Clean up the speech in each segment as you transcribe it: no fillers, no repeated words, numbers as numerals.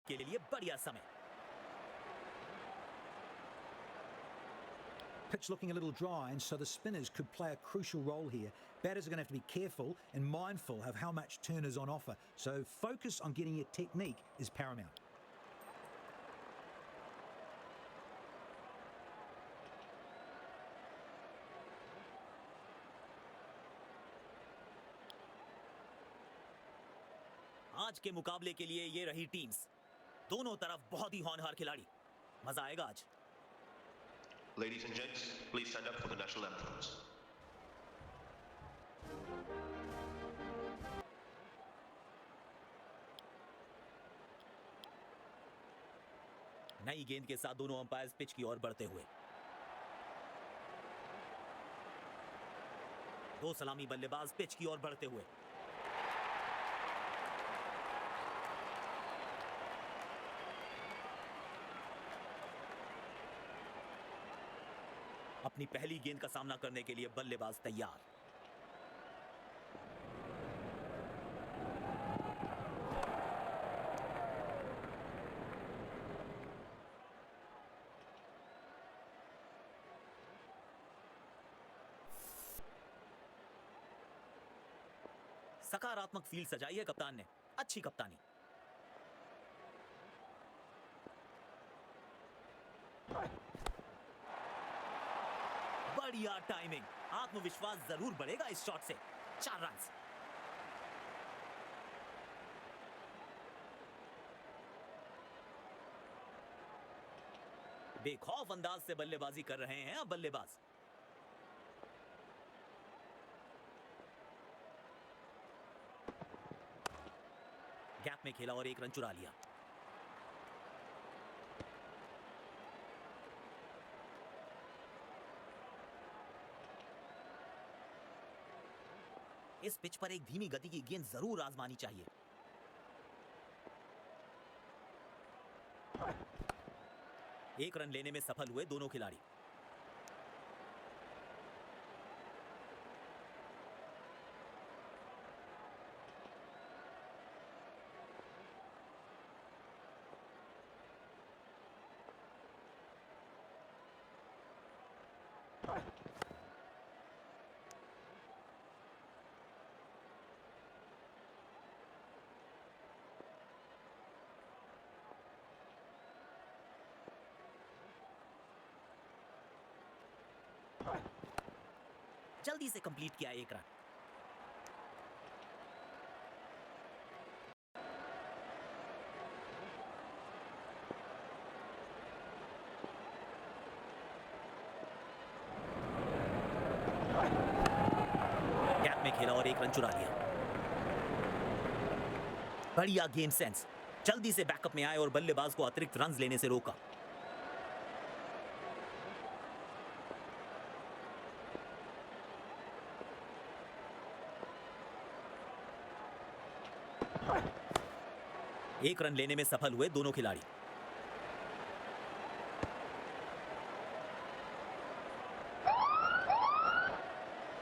के लिए बढ़िया समय। Pitch looking a little dry, and so the spinners could play a crucial role here. Batters are going to have to be careful and mindful of how much turn is on offer. So focus on getting your technique is paramount. आज के मुकाबले के लिए ये रही teams. दोनों तरफ बहुत ही होनहार खिलाड़ी। मजा आएगा आज। Ladies and gents, please stand up for the national anthems. नई गेंद के साथ दोनों अंपायर्स पिच की ओर बढ़ते हुए। दो सलामी बल्लेबाज पिच की ओर बढ़ते हुए। अपनी पहली गेंद का सामना करने के लिए बल्लेबाज तैयार। सकारात्मक फील्ड सजाई है कप्तान ने। अच्छी कप्तानी। बढ़िया टाइमिंग। आत्मविश्वास जरूर बढ़ेगा इस शॉट से। 4 रन। बेखौफ अंदाज से बल्लेबाजी कर रहे हैं अब बल्लेबाज। गैप में खेला और 1 रन चुरा लिया। इस पिच पर एक धीमी गति की गेंद जरूर आजमानी चाहिए। एक रन लेने में सफल हुए दोनों खिलाड़ी। जल्दी से कंप्लीट किया 1 रन। गैप में खेला और 1 रन चुरा लिया। बढ़िया गेम सेंस। जल्दी से बैकअप में आए और बल्लेबाज को अतिरिक्त रन लेने से रोका। एक रन लेने में सफल हुए दोनों खिलाड़ी।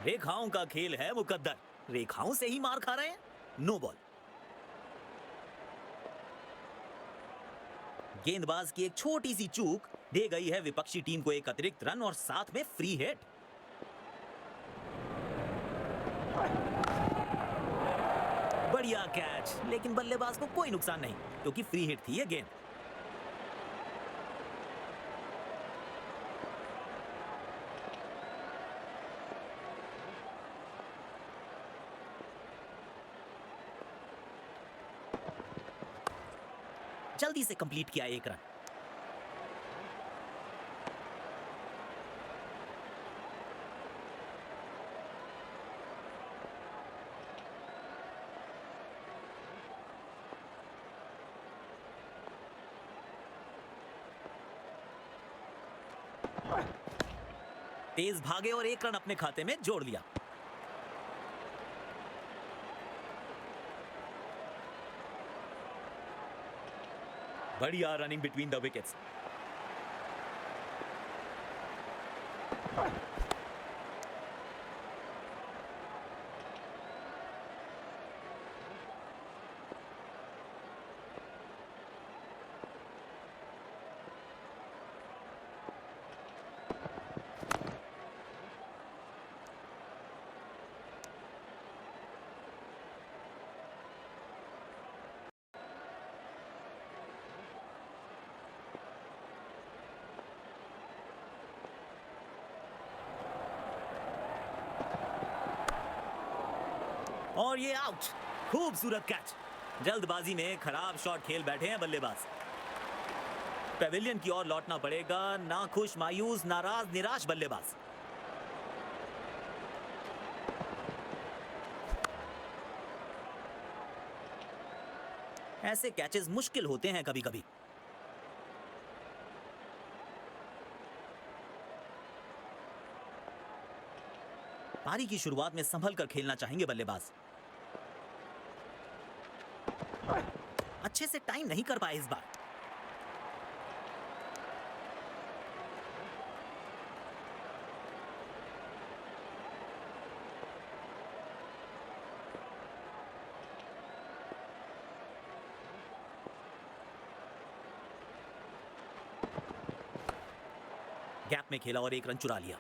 रेखाओं का खेल है मुकद्दर। रेखाओं से ही मार खा रहे हैं। No ball. गेंदबाज की एक छोटी सी चूक दे गई है विपक्षी टीम को एक अतिरिक्त रन और साथ में फ्री हिट। बढ़िया कैच, लेकिन बल्लेबाज को कोई नुकसान नहीं क्योंकि फ्री हिट थी यह गेंद। जल्दी से कंप्लीट किया 1 रन। तेज भागे और 1 रन अपने खाते में जोड़ लिया। बढ़िया रनिंग बिटवीन द विकेट्स। और ये आउट। खूबसूरत कैच। जल्दबाजी में खराब शॉट खेल बैठे हैं बल्लेबाज। पेविलियन की ओर लौटना पड़ेगा। नाखुश, मायूस, नाराज, निराश बल्लेबाज। ऐसे कैचेस मुश्किल होते हैं कभी कभी। पारी की शुरुआत में संभल कर खेलना चाहेंगे बल्लेबाज। अच्छे से टाइम नहीं कर पाए इस बार। गैप में खेला और एक रन चुरा लिया।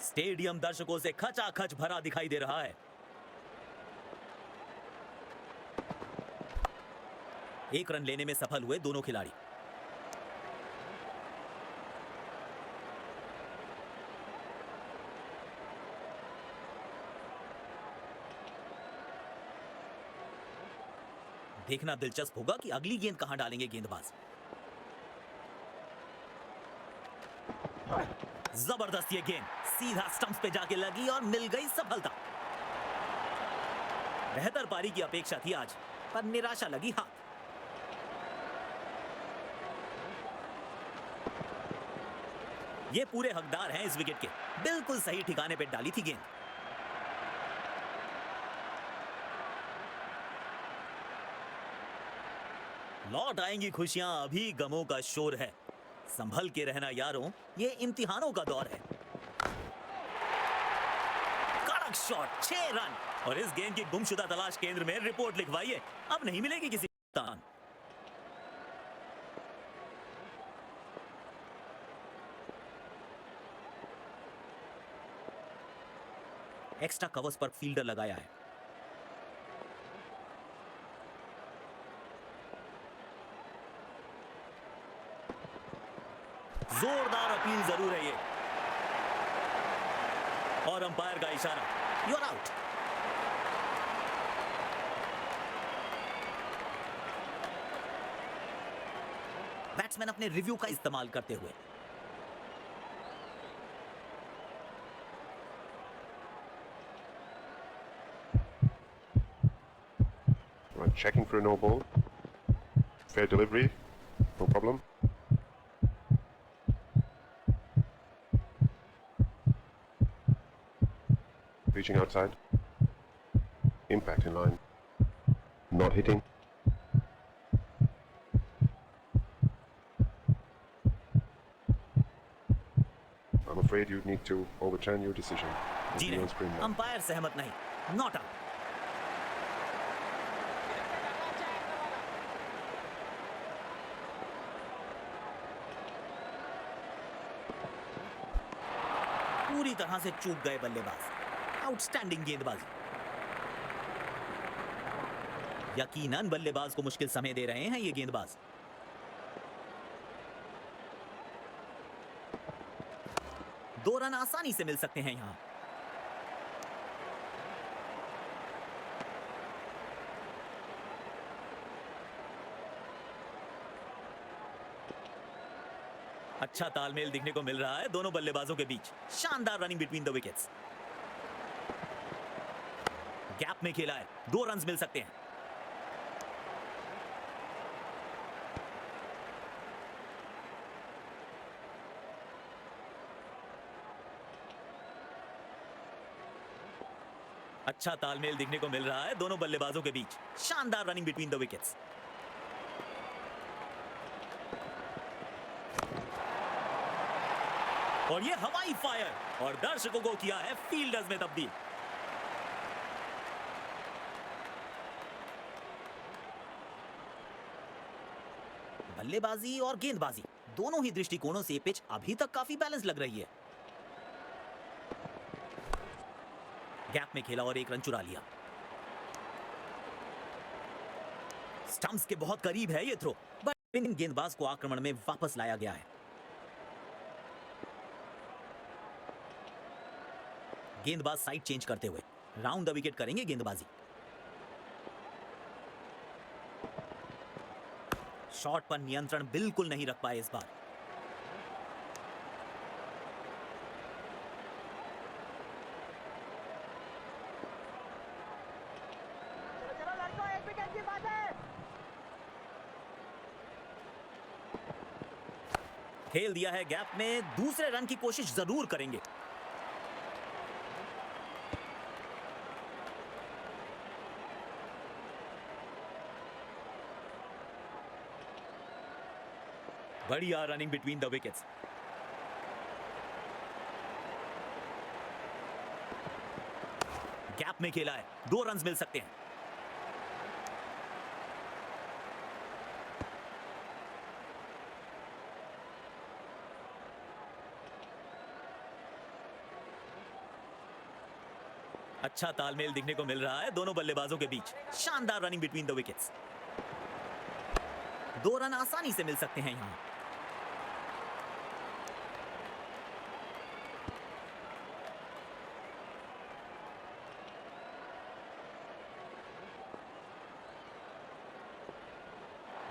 स्टेडियम दर्शकों से खचाखच भरा दिखाई दे रहा है। एक रन लेने में सफल हुए दोनों खिलाड़ी। देखना दिलचस्प होगा कि अगली गेंद कहां डालेंगे गेंदबाज। जबरदस्त ये गेंद सीधा स्टंप्स पे जाके लगी और मिल गई सफलता। बेहतर पारी की अपेक्षा थी आज, पर निराशा लगी हाथ। ये पूरे हकदार हैं इस विकेट के। बिल्कुल सही ठिकाने पे डाली थी गेंद। लौट आएंगी खुशियां, अभी गमों का शोर है। संभल के रहना यारों, ये इम्तिहानों का दौर है। कड़क शॉट, 6 रन। और इस गेंद की गुमशुदा तलाश केंद्र में रिपोर्ट लिखवाइए। अब नहीं मिलेगी किसी तान। एक्स्ट्रा कवर्स पर फील्डर लगाया है। जोरदार अपील जरूर है ये। और अंपायर का इशारा, यू आर आउट। बैट्समैन अपने रिव्यू का इस्तेमाल करते हुए। Right, checking for a no ball. Fair delivery, no problem. Reaching outside. Impact in line. Not hitting. I'm afraid you'd need to overturn your decision. With ji the नहीं, on-screen now. Umpire सहमत नहीं। Not out. पूरी तरह से चूक गए बल्लेबाज। Outstanding गेंदबाजी। यकीनन बल्लेबाज को मुश्किल समय दे रहे हैं ये गेंदबाज। दो रन आसानी से मिल सकते हैं यहां। अच्छा तालमेल दिखने को मिल रहा है दोनों बल्लेबाजों के बीच। शानदार running between the wickets. Gap में खेला है, 2 रन मिल सकते हैं। अच्छा तालमेल दिखने को मिल रहा है दोनों बल्लेबाजों के बीच। शानदार रनिंग बिटवीन द विकेट्स। और ये हवाई फायर और दर्शकों को किया है फील्डर्स में तब्दील। बल्लेबाजी और गेंदबाजी दोनों ही दृष्टिकोणों से पिच अभी तक काफी बैलेंस लग रही है। गैप में खेला और 1 रन चुरा लिया। स्टंप्स के बहुत करीब है ये थ्रो, बट इन गेंदबाज को आक्रमण में वापस लाया गया है। गेंदबाज साइड चेंज करते हुए राउंड द विकेट करेंगे गेंदबाजी। शॉट पर नियंत्रण बिल्कुल नहीं रख पाए इस बार। खेल दिया है गैप में, दूसरे रन की कोशिश जरूर करेंगे। बढ़िया running between the wickets. Gap में खेला है, 2 रन मिल सकते हैं। अच्छा तालमेल दिखने को मिल रहा है दोनों बल्लेबाजों के बीच। शानदार running between the wickets. 2 run आसानी से मिल सकते हैं यहां।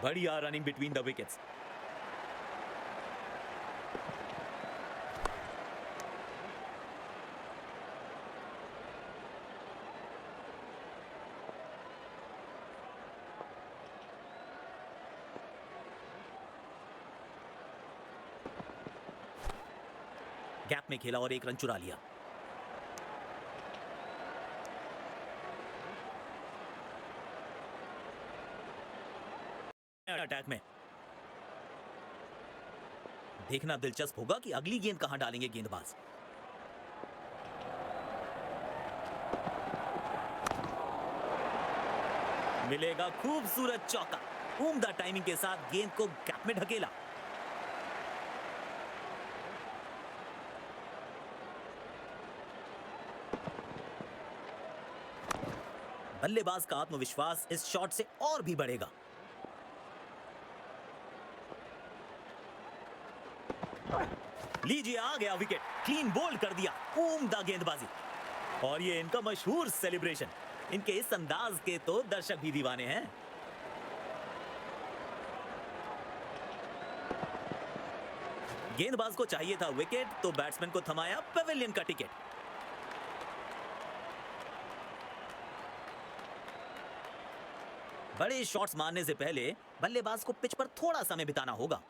बढ़िया running between the wickets. Gap में खेला और 1 रन चुरा लिया। अटैक में देखना दिलचस्प होगा कि अगली गेंद कहां डालेंगे गेंदबाज। मिलेगा खूबसूरत चौका। उम्दा टाइमिंग के साथ गेंद को गैप में ढकेला। बल्लेबाज का आत्मविश्वास इस शॉट से और भी बढ़ेगा। लीजिए आ गया विकेट, क्लीन बोल्ड कर दिया। उम्दा गेंदबाजी और ये इनका मशहूर सेलिब्रेशन। इनके इस अंदाज के तो दर्शक भी दीवाने हैं। गेंदबाज को चाहिए था विकेट, तो बैट्समैन को थमाया पेविलियन का टिकट। बड़े शॉट्स मारने से पहले बल्लेबाज को पिच पर थोड़ा समय बिताना होगा।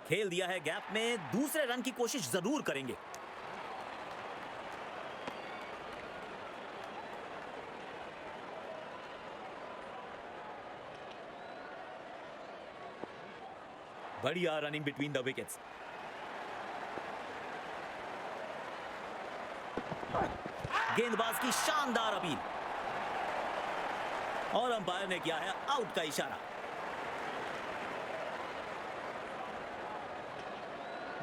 खेल दिया है गैप में, दूसरे रन की कोशिश जरूर करेंगे। बढ़िया रनिंग बिटवीन द विकेट्स। गेंदबाज की शानदार अपील और अंपायर ने किया है आउट का इशारा।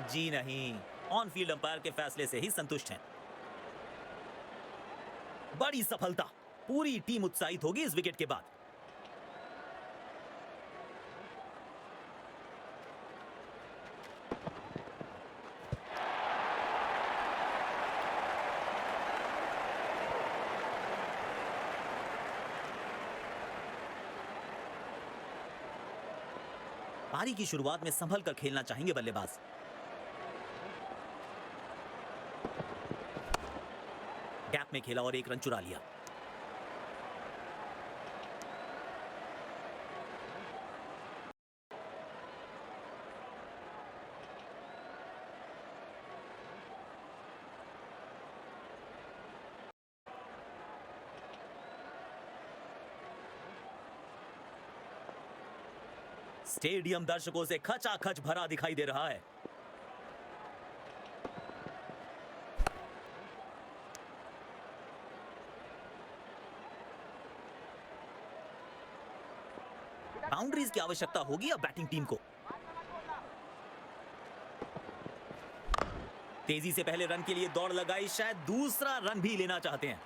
जी नहीं, ऑन फील्ड अंपायर के फैसले से ही संतुष्ट हैं। बड़ी सफलता, पूरी टीम उत्साहित होगी इस विकेट के बाद। पारी की शुरुआत में संभल कर खेलना चाहेंगे बल्लेबाज। गैप में खेला और 1 रन चुरा लिया। स्टेडियम दर्शकों से खचाखच भरा दिखाई दे रहा है। बाउंड्रीज की आवश्यकता होगी अब बैटिंग टीम को। तेजी से पहले रन के लिए दौड़ लगाई, शायद दूसरा रन भी लेना चाहते हैं।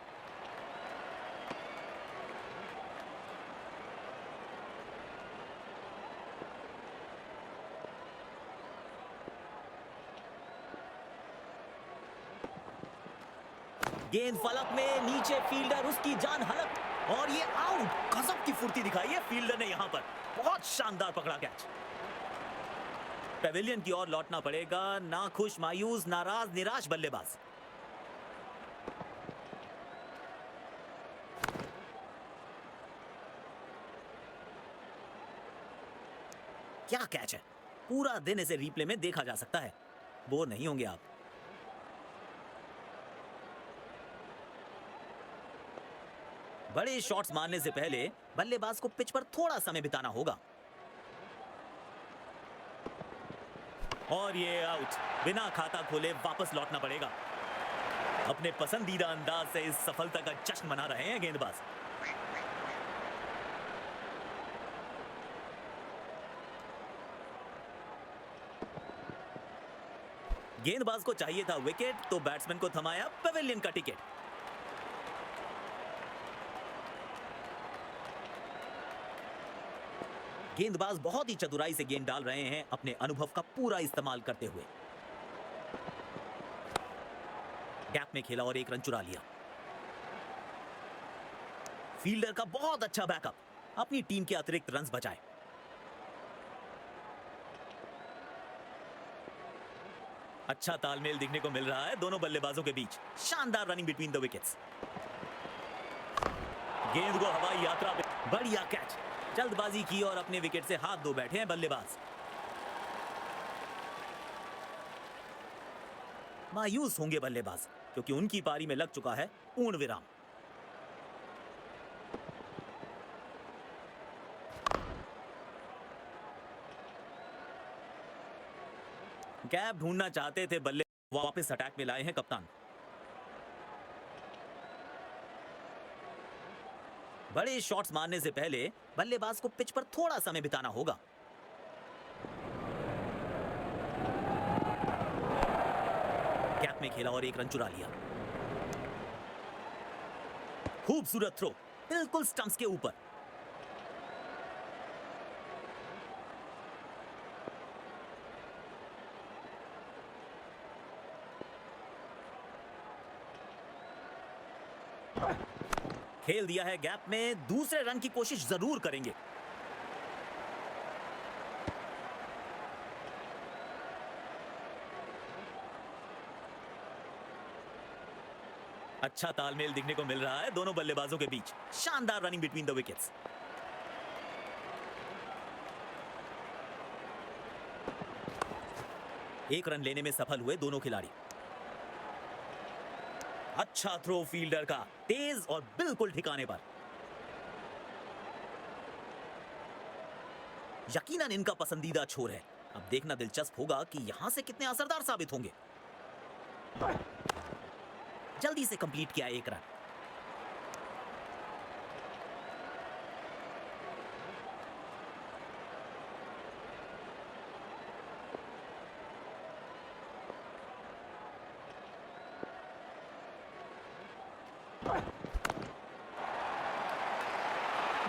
गेंद फलक में, नीचे फील्डर, उसकी जान हलक, और ये आउट। गजब की फुर्ती दिखाई है फील्डर ने यहां पर, बहुत शानदार पकड़ा कैच। पेविलियन की ओर लौटना पड़ेगा, नाखुश, मायूस, नाराज, निराश बल्लेबाज। क्या कैच है, पूरा दिन इसे रिप्ले में देखा जा सकता है, बोर नहीं होंगे आप। बड़े शॉट्स मारने से पहले बल्लेबाज को पिच पर थोड़ा समय बिताना होगा। और ये आउट, बिना खाता खोले वापस लौटना पड़ेगा। अपने पसंदीदा अंदाज से इस सफलता का जश्न मना रहे हैं गेंदबाज। गेंदबाज को चाहिए था विकेट, तो बैट्समैन को थमाया पेविलियन का टिकट। गेंदबाज बहुत ही चतुराई से गेंद डाल रहे हैं, अपने अनुभव का पूरा इस्तेमाल करते हुए। गैप में खेला और एक रन चुरा लिया। फील्डर का बहुत अच्छा बैकअप, अपनी टीम के अतिरिक्त रन्स बचाए। अच्छा तालमेल दिखने को मिल रहा है दोनों बल्लेबाजों के बीच। शानदार रनिंग बिटवीन द विकेट्स। गेंद को हवाई यात्रा पे, बढ़िया कैच। जल्दबाजी की और अपने विकेट से हाथ धो बैठे हैं बल्लेबाज। मायूस होंगे बल्लेबाज, क्योंकि उनकी पारी में लग चुका है पूर्ण विराम। गैप ढूंढना चाहते थे बल्ले, वापस अटैक में लाए हैं कप्तान। बड़े शॉट्स मारने से पहले बल्लेबाज को पिच पर थोड़ा समय बिताना होगा। गैप में खेला और एक रन चुरा लिया। खूबसूरत थ्रो, बिल्कुल स्टंप्स के ऊपर। खेल दिया है गैप में, दूसरे रन की कोशिश जरूर करेंगे। अच्छा तालमेल दिखने को मिल रहा है दोनों बल्लेबाजों के बीच। शानदार रनिंग बिटवीन द विकेट्स। एक रन लेने में सफल हुए दोनों खिलाड़ी। अच्छा थ्रो फील्डर का, तेज और बिल्कुल ठिकाने पर। यकीनन इनका पसंदीदा छोर है। अब देखना दिलचस्प होगा कि यहां से कितने असरदार साबित होंगे। जल्दी से कंप्लीट किया एक रन।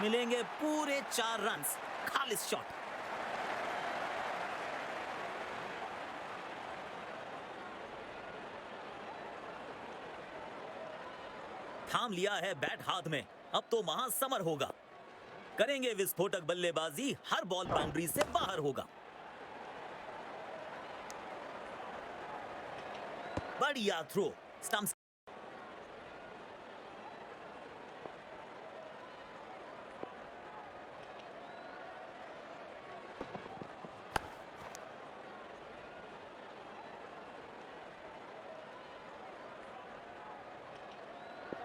मिलेंगे पूरे 4 रन्स, खालिस शॉट। थाम लिया है बैट हाथ में, अब तो महासमर होगा। करेंगे विस्फोटक बल्लेबाजी, हर बॉल बाउंड्री से बाहर होगा। बढ़िया थ्रो, स्टंप्स।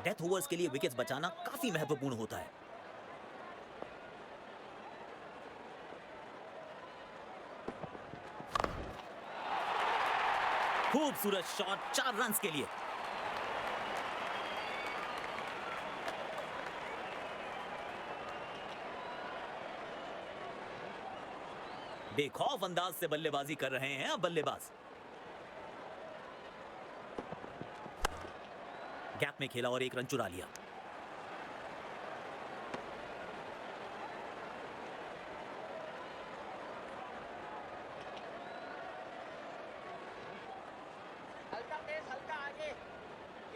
डेथ ओवर्स के लिए विकेट्स बचाना काफी महत्वपूर्ण होता है। खूबसूरत शॉट, 4 रन्स के लिए। बेखौफ अंदाज से बल्लेबाजी कर रहे हैं अब बल्लेबाज। गैप में खेला और एक रन चुरा लिया। हल्का पेस, हल्का आगे,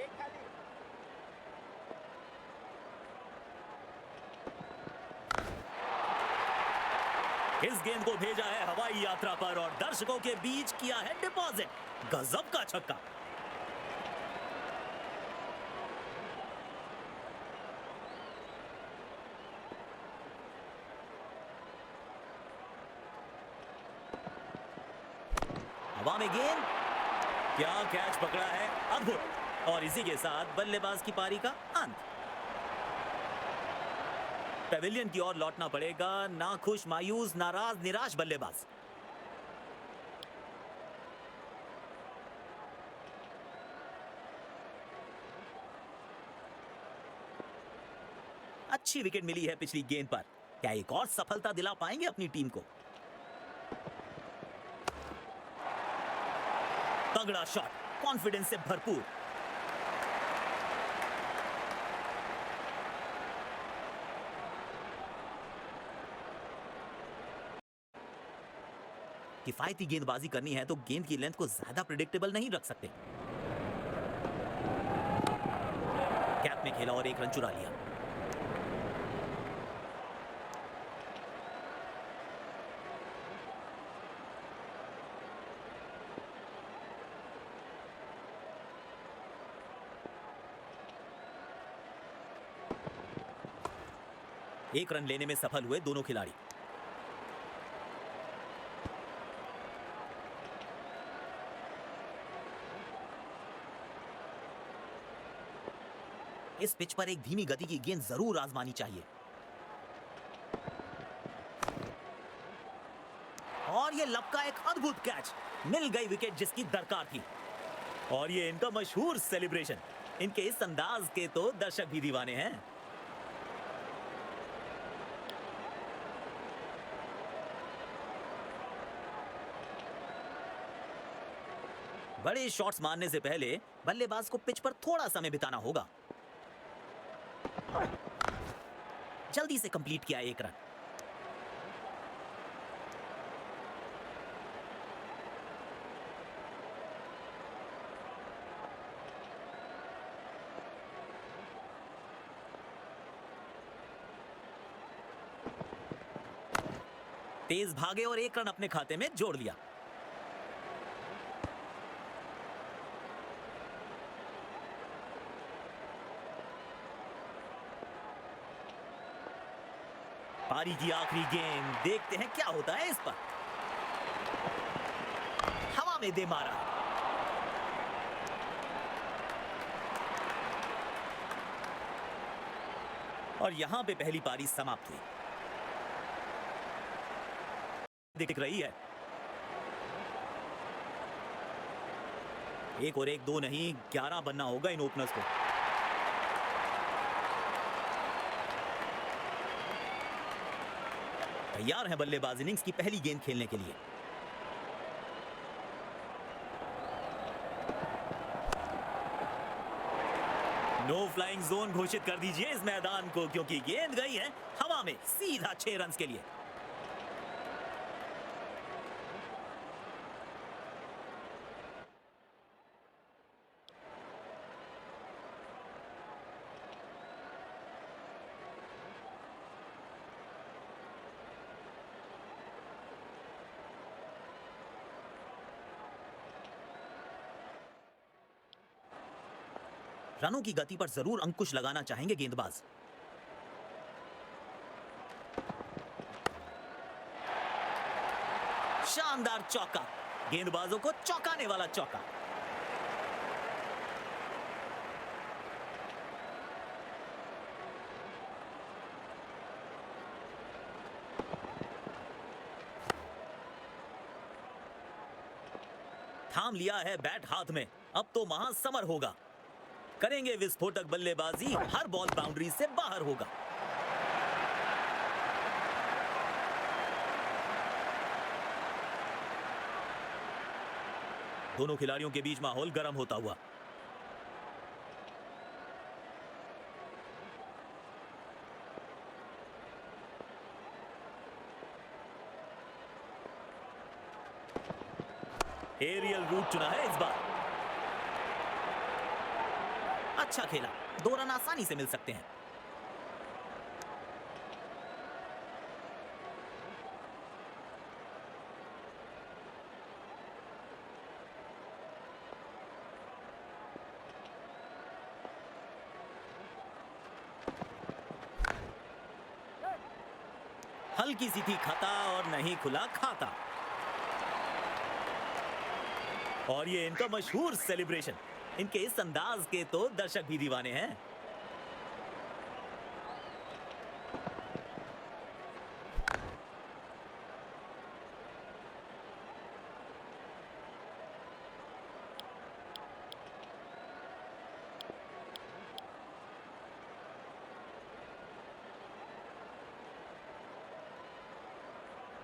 एक खाली। इस गेंद को भेजा है हवाई यात्रा पर और दर्शकों के बीच किया है डिपॉजिट। गजब का छक्का। हवा में गेंद, क्या कैच पकड़ा है, अद्भुत। और इसी के साथ बल्लेबाज की पारी का अंत। पेविलियन की ओर लौटना पड़ेगा नाखुश, मायूस, नाराज, निराश बल्लेबाज। अच्छी विकेट मिली है पिछली गेंद पर। क्या एक और सफलता दिला पाएंगे अपनी टीम को? तगड़ा शॉट, कॉन्फिडेंस से भरपूर। किफायती गेंदबाजी करनी है तो गेंद की लेंथ को ज्यादा प्रिडिक्टेबल नहीं रख सकते। गैप में खेला और एक रन चुरा लिया। एक रन लेने में सफल हुए दोनों खिलाड़ी। इस पिच पर एक धीमी गति की गेंद जरूर आजमानी चाहिए। और ये लपका एक अद्भुत कैच। मिल गई विकेट जिसकी दरकार थी। और ये इनका मशहूर सेलिब्रेशन। इनके इस अंदाज के तो दर्शक भी दीवाने हैं। बड़े शॉट्स मारने से पहले बल्लेबाज को पिच पर थोड़ा समय बिताना होगा। जल्दी से कंप्लीट किया एक रन। तेज भागे और एक रन अपने खाते में जोड़ लिया। पारी की आखिरी गेंद, देखते हैं क्या होता है इस पर। हवा में दे मारा। और यहां पे पहली पारी समाप्त हुई। दिख रही है एक और एक, दो नहीं 11 बनना होगा इन ओपनर्स को। तैयार हैं बल्लेबाज इनिंग्स की पहली गेंद खेलने के लिए। नो फ्लाइंग जोन घोषित कर दीजिए इस मैदान को, क्योंकि गेंद गई है हवा में सीधा 6 रन के लिए। रनों की गति पर जरूर अंकुश लगाना चाहेंगे गेंदबाज। शानदार चौका, गेंदबाजों को चौंकाने वाला चौका। थाम लिया है बैट हाथ में, अब तो महासमर होगा। करेंगे विस्फोटक बल्लेबाजी, हर बॉल बाउंड्री से बाहर होगा। दोनों खिलाड़ियों के बीच माहौल गर्म होता हुआ। एरियल रूट चुना है इस बार। अच्छा खेला, 2 रन आसानी से मिल सकते हैं। हल्की सी थी खता और नहीं खुला खाता। और ये इनका मशहूर सेलिब्रेशन। इनके इस अंदाज के तो दर्शक भी दीवाने हैं।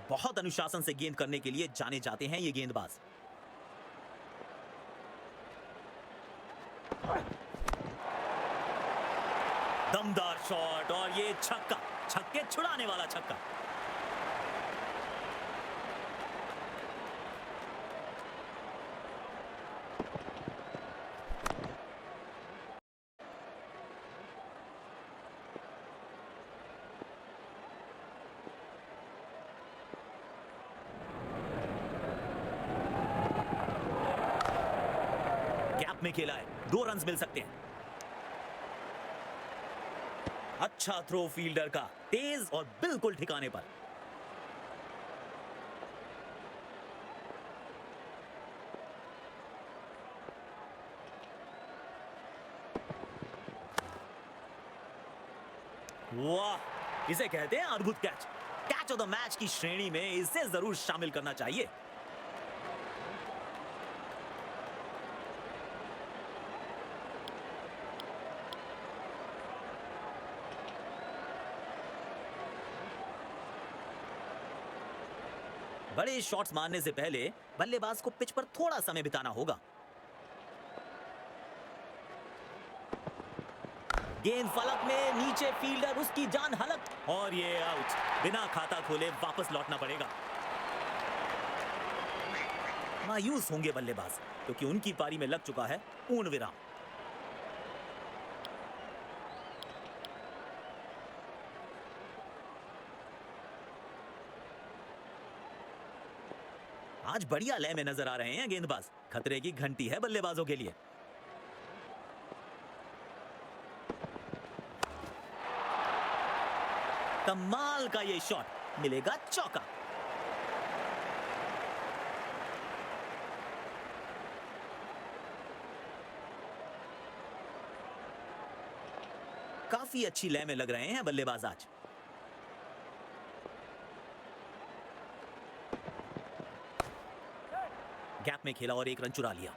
बहुत अनुशासन से गेंद करने के लिए जाने जाते हैं ये गेंदबाज। दमदार शॉट और ये छक्का, छक्के छुड़ाने वाला छक्का। गैप में खेला है, 2 रन मिल सकते हैं। अच्छा थ्रो फील्डर का, तेज और बिल्कुल ठिकाने पर। वाह, इसे कहते हैं अद्भुत catch. Catch of the match की श्रेणी में इसे जरूर शामिल करना चाहिए। बड़े शॉट्स मारने से पहले बल्लेबाज को पिच पर थोड़ा समय बिताना होगा। गेंद फलक में, नीचे फील्डर, उसकी जान हलक और ये आउट। बिना खाता खोले वापस लौटना पड़ेगा। मायूस होंगे बल्लेबाज क्योंकि उनकी पारी में लग चुका है पूर्ण विराम। आज बढ़िया लय में नजर आ रहे हैं गेंदबाज। खतरे की घंटी है बल्लेबाजों के लिए। कमाल का ये शॉट, मिलेगा चौका। काफी अच्छी लय में लग रहे हैं बल्लेबाज आज। गैप में खेला और 1 रन चुरा लिया।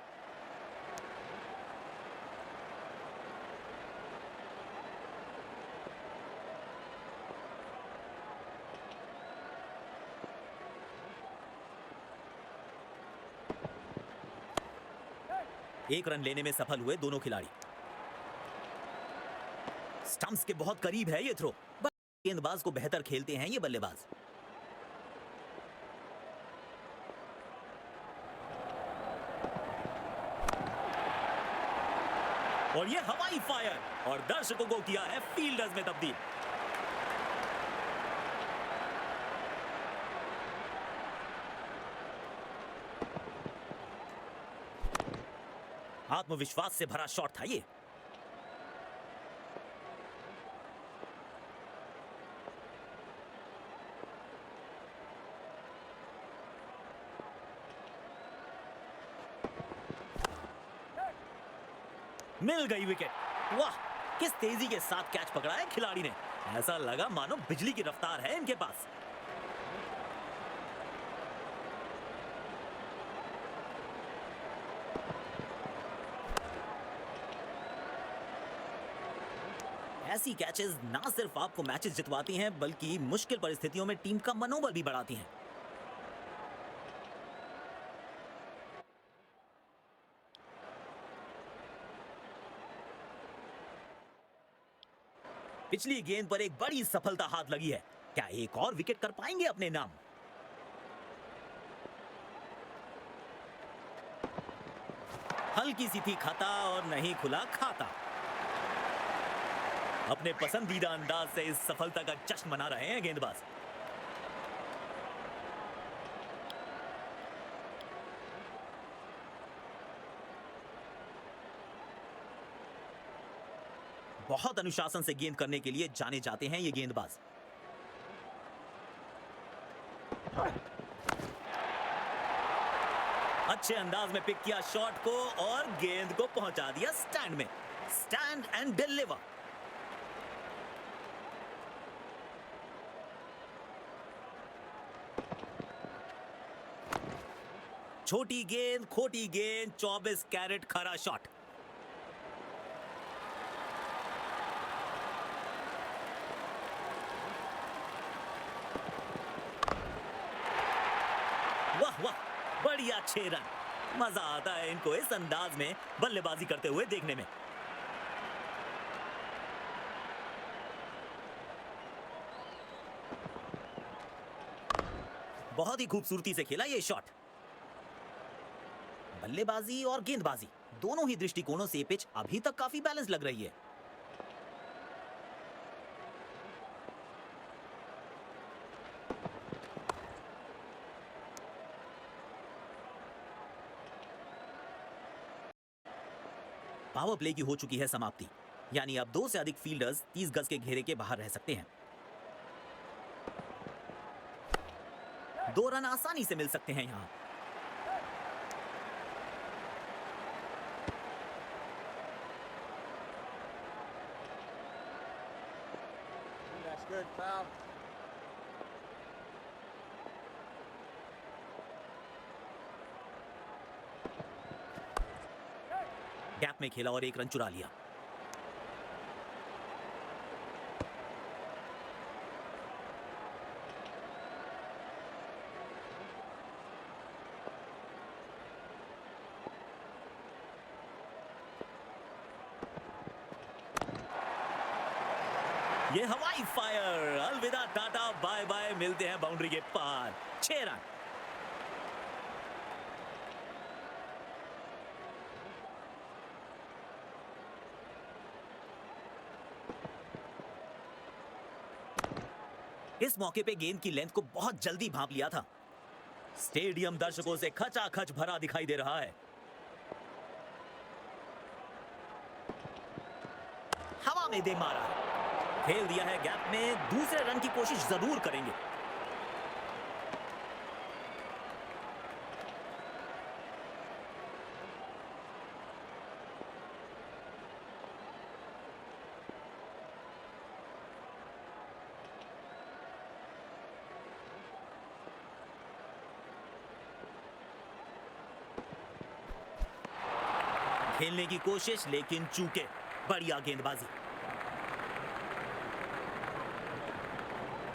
एक रन लेने में सफल हुए दोनों खिलाड़ी। स्टंप्स के बहुत करीब है ये थ्रो। गेंदबाज को बेहतर खेलते हैं ये बल्लेबाज। और ये हवाई फायर, और दर्शकों को किया है फील्डर्स में तब्दील। आत्मविश्वास से भरा शॉट था ये। मिल गई विकेट। वाह, किस तेजी के साथ कैच पकड़ा है खिलाड़ी ने। ऐसा लगा मानो बिजली की रफ्तार है इनके पास। ऐसी कैचेस ना सिर्फ आपको मैचेस जितवाती हैं बल्कि मुश्किल परिस्थितियों में टीम का मनोबल भी बढ़ाती हैं। पिछली गेंद पर एक बड़ी सफलता हाथ लगी है। क्या एक और विकेट कर पाएंगे अपने नाम? हल्की सी थी खता और नहीं खुला खाता। अपने पसंदीदा अंदाज से इस सफलता का जश्न मना रहे हैं गेंदबाज। बहुत अनुशासन से गेंद करने के लिए जाने जाते हैं ये गेंदबाज। अच्छे अंदाज में पिक किया शॉट को और गेंद को पहुंचा दिया स्टैंड में। Stand and deliver. छोटी गेंद, खोटी गेंद, 24 कैरेट खरा शॉट। वाह वाह, बढ़िया 6 रन। मजा आता है इनको इस अंदाज में बल्लेबाजी करते हुए देखने में। बहुत ही खूबसूरती से खेला ये शॉट। बल्लेबाजी और गेंदबाजी दोनों ही दृष्टिकोणों से पिच अभी तक काफी बैलेंस लग रही है। पावर प्ले की हो चुकी है समाप्ति, यानी अब 2 से अधिक फील्डर्स 30 गज के घेरे के बाहर रह सकते हैं। 2 रन आसानी से मिल सकते हैं यहां। That's good, pal. गैप में खेला और 1 रन चुरा लिया। ये हवाई फायर, अलविदा टाटा बाय बाय, मिलते हैं बाउंड्री के पार। 6 रन। इस मौके पे गेंद की लेंथ को बहुत जल्दी भांप लिया था। स्टेडियम दर्शकों से खचाखच भरा दिखाई दे रहा है। हवा में दे मारा, खेल दिया है गैप में। दूसरे रन की कोशिश जरूर करेंगे। खेलने की कोशिश लेकिन चूके। बढ़िया गेंदबाजी।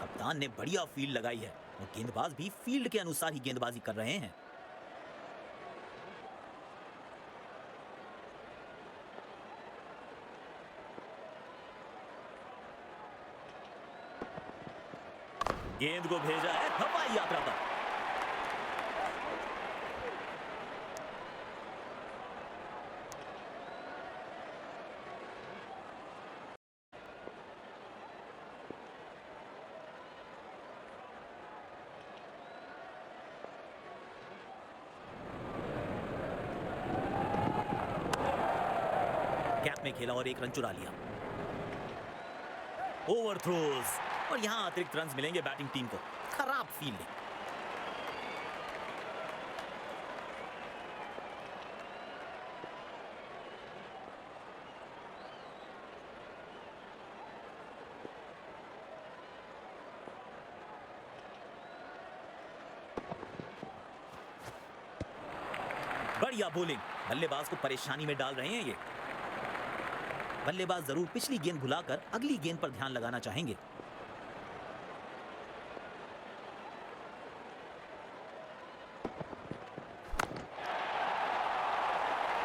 कप्तान ने बढ़िया फील्ड लगाई है और गेंदबाज भी फील्ड के अनुसार ही गेंदबाजी कर रहे हैं। गेंद को भेजा है हवाई यात्रा पर। गैप में खेला और 1 रन चुरा लिया। ओवर थ्रोज और यहां अतिरिक्त रन मिलेंगे बैटिंग टीम को। खराब फील्डिंग। बढ़िया बॉलिंग। बल्लेबाज को परेशानी में डाल रहे हैं ये। बल्लेबाज जरूर पिछली गेंद भुलाकर अगली गेंद पर ध्यान लगाना चाहेंगे।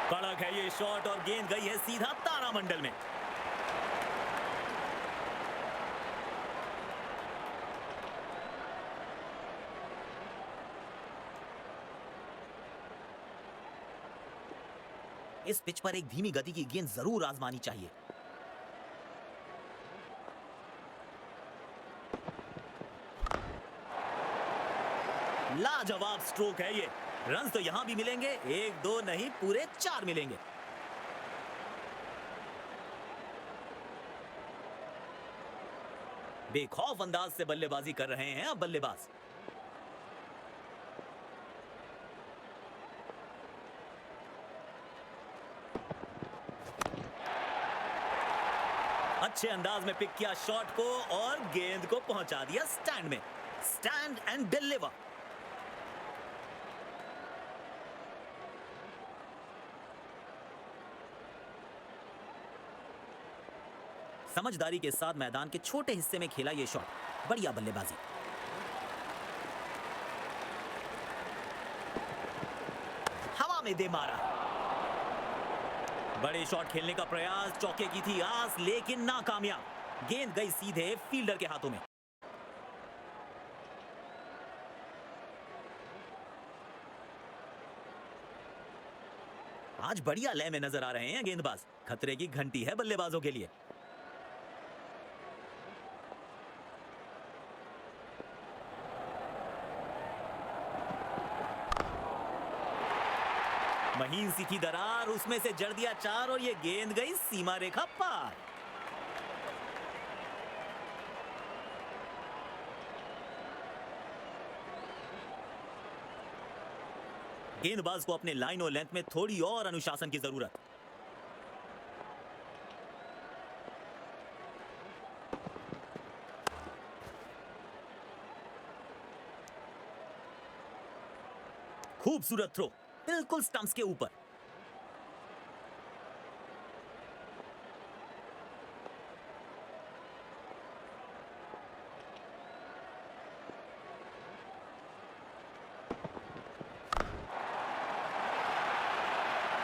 कड़क है ये शॉट और गेंद गई है सीधा तारामंडल में। इस पिच पर एक धीमी गति की गेंद जरूर आजमानी चाहिए। लाजवाब स्ट्रोक है ये। रन तो यहां भी मिलेंगे, 1-2 नहीं पूरे 4 मिलेंगे। बेखौफ अंदाज से बल्लेबाजी कर रहे हैं अब बल्लेबाज। अच्छे अंदाज में पिक किया शॉट को और गेंद को पहुंचा दिया स्टैंड में। Stand and deliver. समझदारी के साथ मैदान के छोटे हिस्से में खेला ये शॉट। बढ़िया बल्लेबाजी। हवा में दे मारा। बड़े शॉट खेलने का प्रयास, चौके की थी आस लेकिन नाकामयाब। गेंद गई सीधे फील्डर के हाथों में। आज बढ़िया लय में नजर आ रहे हैं गेंदबाज। खतरे की घंटी है बल्लेबाजों के लिए। महीन सी थी दरार, उसमें से जड़ दिया 4 और ये गेंद गई सीमा रेखा पार। गेंदबाज को अपने लाइन और लेंथ में थोड़ी और अनुशासन की जरूरत। खूबसूरत थ्रो, बिल्कुल स्टंप्स के ऊपर।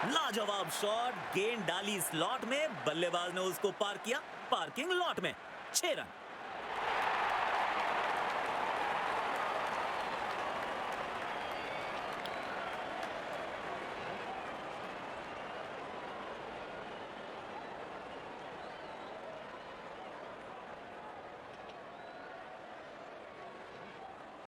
लाजवाब शॉट, गेंद डाली स्लॉट में, बल्लेबाज ने उसको पार किया पार्किंग लॉट में। 6 रन।